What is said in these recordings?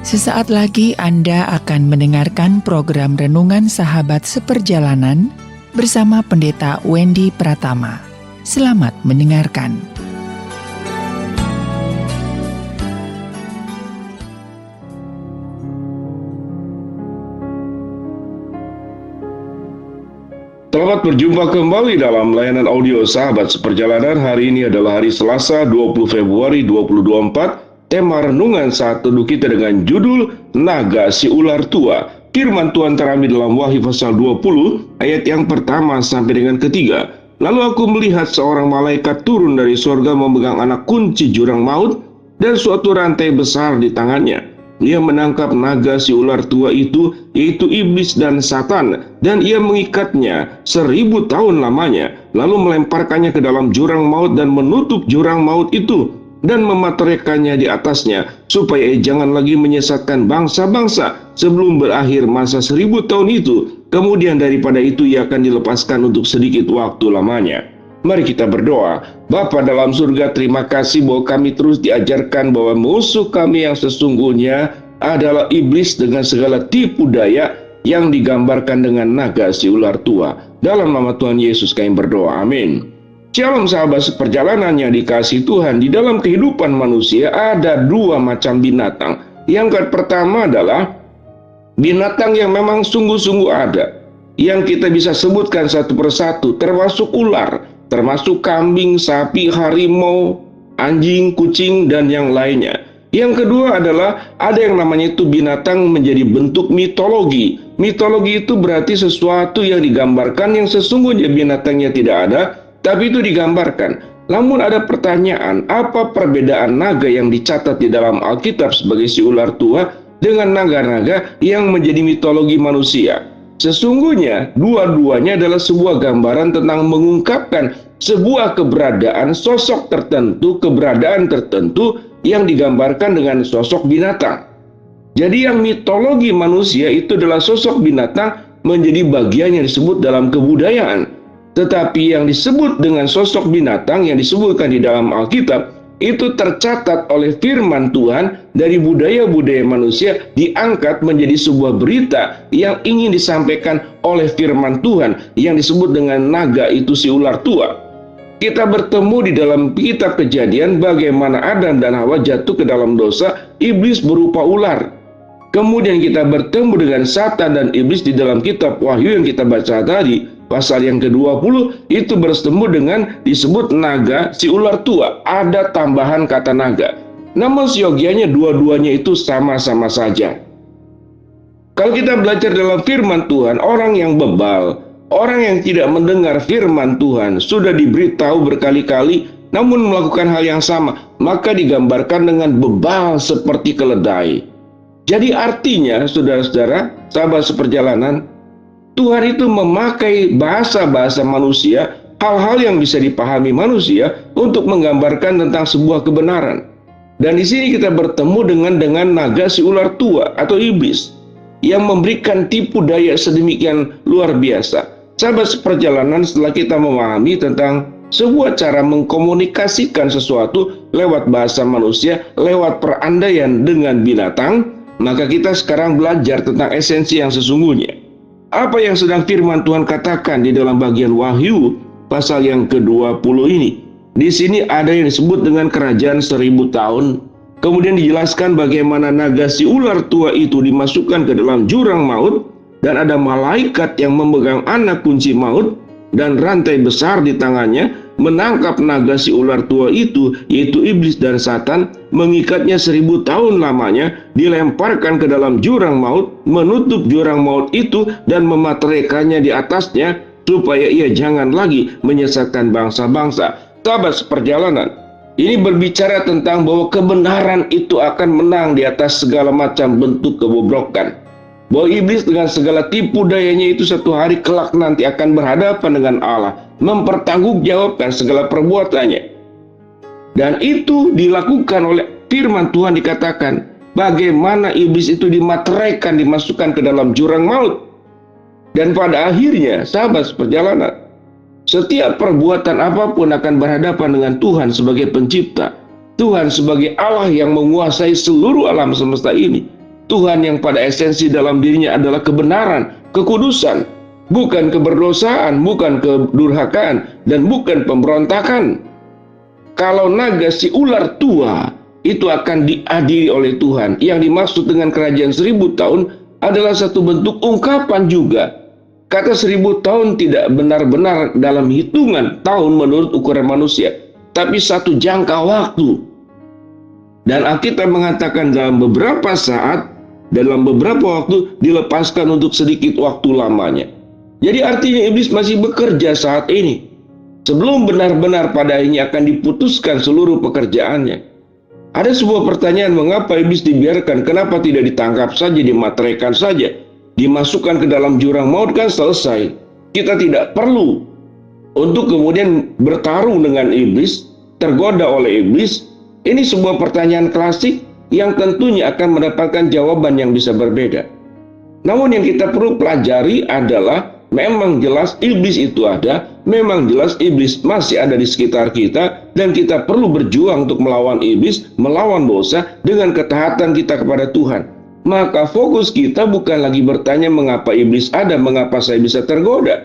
Sesaat lagi Anda akan mendengarkan program Renungan Sahabat Seperjalanan bersama Pendeta Wendy Pratama. Selamat mendengarkan. Selamat berjumpa kembali dalam layanan audio Sahabat Seperjalanan. Hari ini adalah hari Selasa 20 Februari 2024. Tema renungan saat teduh kita dengan judul Naga si Ular Tua. Firman Tuhan terambil dalam Wahyu pasal 20 ayat yang pertama sampai dengan ketiga. Lalu aku melihat seorang malaikat turun dari surga memegang anak kunci jurang maut dan suatu rantai besar di tangannya. Ia menangkap naga si ular tua itu, yaitu iblis dan Satan, dan ia mengikatnya 1000 tahun lamanya, lalu melemparkannya ke dalam jurang maut dan menutup jurang maut itu, dan memateraikannya di atasnya, supaya ia jangan lagi menyesatkan bangsa-bangsa sebelum berakhir masa 1000 tahun itu. Kemudian daripada itu ia akan dilepaskan untuk sedikit waktu lamanya. Mari kita berdoa. Bapa dalam surga, terima kasih bahwa kami terus diajarkan bahwa musuh kami yang sesungguhnya adalah iblis dengan segala tipu daya yang digambarkan dengan naga si ular tua. Dalam nama Tuhan Yesus kami berdoa, amin. Shalom sahabat seperjalanan yang dikasihi Tuhan. Di dalam kehidupan manusia ada dua macam binatang. Yang pertama adalah binatang yang memang sungguh-sungguh ada, yang kita bisa sebutkan satu persatu, termasuk ular, termasuk kambing, sapi, harimau, anjing, kucing, dan yang lainnya. Yang kedua adalah ada yang namanya itu binatang menjadi bentuk mitologi. Mitologi itu berarti sesuatu yang digambarkan yang sesungguhnya binatangnya tidak ada, tapi itu digambarkan. Namun ada pertanyaan, apa perbedaan naga yang dicatat di dalam Alkitab sebagai si ular tua dengan naga-naga yang menjadi mitologi manusia? Sesungguhnya dua-duanya adalah sebuah gambaran tentang mengungkapkan sebuah keberadaan sosok tertentu, keberadaan tertentu yang digambarkan dengan sosok binatang. Jadi yang mitologi manusia itu adalah sosok binatang menjadi bagian yang disebut dalam kebudayaan. Tetapi yang disebut dengan sosok binatang yang disebutkan di dalam Alkitab itu tercatat oleh firman Tuhan dari budaya-budaya manusia, diangkat menjadi sebuah berita yang ingin disampaikan oleh firman Tuhan yang disebut dengan naga itu si ular tua. Kita bertemu di dalam kitab Kejadian bagaimana Adam dan Hawa jatuh ke dalam dosa, iblis berupa ular. Kemudian kita bertemu dengan Satan dan iblis di dalam kitab Wahyu yang kita baca tadi, pasal yang ke-20 itu bertemu dengan disebut naga si ular tua. Ada tambahan kata naga. Namun siogianya dua-duanya itu sama-sama saja. Kalau kita belajar dalam firman Tuhan, orang yang bebal, orang yang tidak mendengar firman Tuhan, sudah diberitahu berkali-kali namun melakukan hal yang sama, maka digambarkan dengan bebal seperti keledai. Jadi artinya, saudara-saudara, sahabat seperjalanan, Tuhan itu memakai bahasa-bahasa manusia, hal-hal yang bisa dipahami manusia untuk menggambarkan tentang sebuah kebenaran. Dan di sini kita bertemu dengan naga si ular tua atau iblis yang memberikan tipu daya sedemikian luar biasa. Sahabat seperjalanan, setelah kita memahami tentang sebuah cara mengkomunikasikan sesuatu lewat bahasa manusia, lewat perandaian dengan binatang, maka kita sekarang belajar tentang esensi yang sesungguhnya. Apa yang sedang firman Tuhan katakan di dalam bagian Wahyu pasal yang ke-20 ini? Di sini ada yang disebut dengan kerajaan 1000 tahun. Kemudian dijelaskan bagaimana naga si ular tua itu dimasukkan ke dalam jurang maut, dan ada malaikat yang memegang anak kunci maut dan rantai besar di tangannya, menangkap naga si ular tua itu, yaitu iblis dan Satan, mengikatnya 1000 tahun lamanya, dilemparkan ke dalam jurang maut, menutup jurang maut itu dan memateraikannya di atasnya, supaya ia jangan lagi menyesatkan bangsa-bangsa. Sahabat seperjalanan, ini berbicara tentang bahwa kebenaran itu akan menang di atas segala macam bentuk kebobrokan. Bahwa iblis dengan segala tipu dayanya itu satu hari kelak nanti akan berhadapan dengan Allah, mempertanggungjawabkan segala perbuatannya. Dan itu dilakukan oleh firman Tuhan, dikatakan bagaimana iblis itu dimateraikan, dimasukkan ke dalam jurang maut. Dan pada akhirnya, sahabat seperjalanan, setiap perbuatan apapun akan berhadapan dengan Tuhan sebagai pencipta, Tuhan sebagai Allah yang menguasai seluruh alam semesta ini. Tuhan yang pada esensi dalam dirinya adalah kebenaran, kekudusan, bukan keberdosaan, bukan kedurhakaan, dan bukan pemberontakan. Kalau naga si ular tua itu akan diadili oleh Tuhan. Yang dimaksud dengan kerajaan 1000 tahun adalah satu bentuk ungkapan juga. Kata 1000 tahun tidak benar-benar dalam hitungan tahun menurut ukuran manusia, tapi satu jangka waktu. Dan Alkitab mengatakan dalam beberapa saat, dalam beberapa waktu dilepaskan untuk sedikit waktu lamanya. Jadi artinya iblis masih bekerja saat ini. Sebelum benar-benar pada akhirnya akan diputuskan seluruh pekerjaannya. Ada sebuah pertanyaan, mengapa iblis dibiarkan? Kenapa tidak ditangkap saja, dimateraikan saja, dimasukkan ke dalam jurang maut, kan selesai. Kita tidak perlu untuk kemudian bertarung dengan iblis, tergoda oleh iblis. Ini sebuah pertanyaan klasik yang tentunya akan mendapatkan jawaban yang bisa berbeda. Namun yang kita perlu pelajari adalah memang jelas iblis itu ada, memang jelas iblis masih ada di sekitar kita, dan kita perlu berjuang untuk melawan iblis, melawan dosa dengan ketaatan kita kepada Tuhan. Maka fokus kita bukan lagi bertanya mengapa iblis ada, mengapa saya bisa tergoda.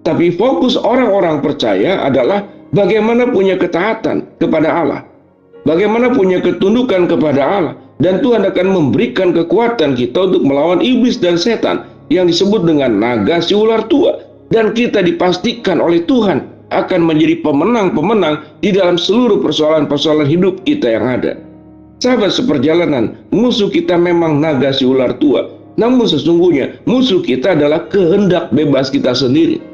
Tapi fokus orang-orang percaya adalah bagaimana punya ketaatan kepada Allah. Bagaimana punya ketundukan kepada Allah. Dan Tuhan akan memberikan kekuatan kita untuk melawan iblis dan setan yang disebut dengan naga si ular tua. Dan kita dipastikan oleh Tuhan akan menjadi pemenang-pemenang di dalam seluruh persoalan-persoalan hidup kita yang ada. Sahabat seperjalanan, musuh kita memang naga si ular tua. Namun sesungguhnya musuh kita adalah kehendak bebas kita sendiri.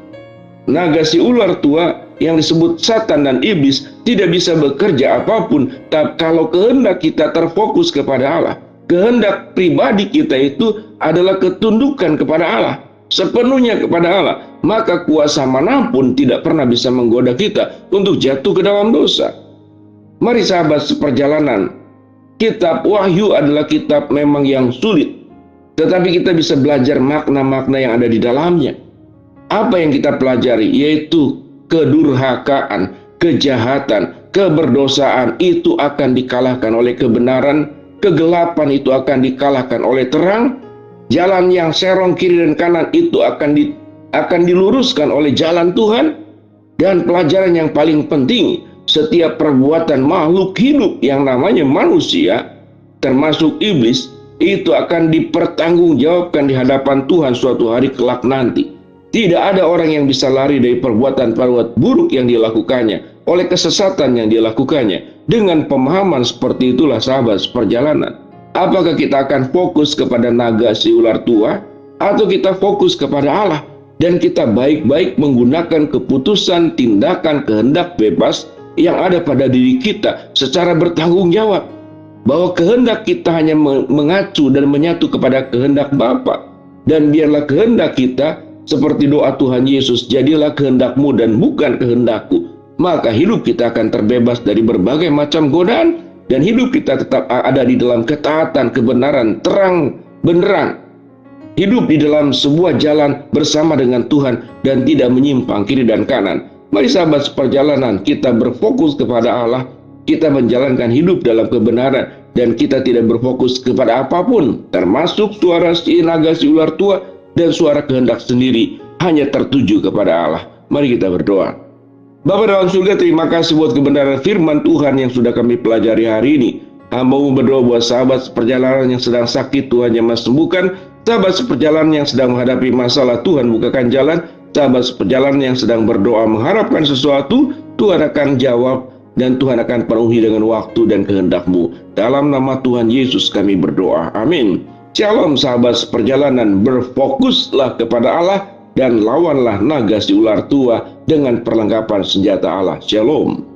Naga si ular tua yang disebut Satan dan iblis tidak bisa bekerja apapun kalau kehendak kita terfokus kepada Allah. Kehendak pribadi kita itu adalah ketundukan kepada Allah, sepenuhnya kepada Allah. Maka kuasa manapun tidak pernah bisa menggoda kita untuk jatuh ke dalam dosa. Mari sahabat seperjalanan, kitab Wahyu adalah kitab memang yang sulit, tetapi kita bisa belajar makna-makna yang ada di dalamnya. Apa yang kita pelajari? Yaitu kedurhakaan, kejahatan, keberdosaan itu akan dikalahkan oleh kebenaran, kegelapan itu akan dikalahkan oleh terang, jalan yang serong kiri dan kanan itu akan diluruskan oleh jalan Tuhan. Dan pelajaran yang paling penting, setiap perbuatan makhluk hidup yang namanya manusia, termasuk iblis, itu akan dipertanggungjawabkan di hadapan Tuhan suatu hari kelak nanti. Tidak ada orang yang bisa lari dari perbuatan-perbuatan buruk yang dilakukannya, oleh kesesatan yang dilakukannya. Dengan pemahaman seperti itulah sahabat seperjalanan, apakah kita akan fokus kepada naga si ular tua, atau kita fokus kepada Allah, dan kita baik-baik menggunakan keputusan, tindakan, kehendak bebas yang ada pada diri kita secara bertanggung jawab, bahwa kehendak kita hanya mengacu dan menyatu kepada kehendak Bapa. Dan biarlah kehendak kita seperti doa Tuhan Yesus, jadilah kehendak-Mu dan bukan kehendakku. Maka hidup kita akan terbebas dari berbagai macam godaan, dan hidup kita tetap ada di dalam ketaatan, kebenaran, terang, benderang. Hidup di dalam sebuah jalan bersama dengan Tuhan dan tidak menyimpang kiri dan kanan. Mari sahabat seperjalanan, kita berfokus kepada Allah, kita menjalankan hidup dalam kebenaran, dan kita tidak berfokus kepada apapun, termasuk suara si naga si ular tua dan suara kehendak sendiri, hanya tertuju kepada Allah. Mari kita berdoa. Bapa dalam surga, terima kasih buat kebenaran firman Tuhan yang sudah kami pelajari hari ini. Hamba-Mu berdoa buat sahabat seperjalanan yang sedang sakit, Tuhan yang sembuhkan. Sahabat seperjalanan yang sedang menghadapi masalah, Tuhan bukakan jalan. Sahabat seperjalanan yang sedang berdoa mengharapkan sesuatu, Tuhan akan jawab, dan Tuhan akan penuhi dengan waktu dan kehendak-Mu. Dalam nama Tuhan Yesus kami berdoa. Amin. Shalom sahabat seperjalanan, berfokuslah kepada Allah dan lawanlah naga si ular tua dengan perlengkapan senjata Allah. Shalom.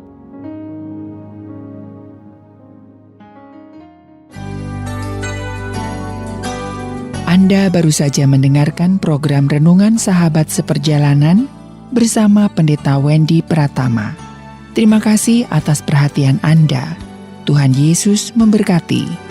Anda baru saja mendengarkan program Renungan Sahabat Seperjalanan bersama Pendeta Wendy Pratama. Terima kasih atas perhatian Anda. Tuhan Yesus memberkati.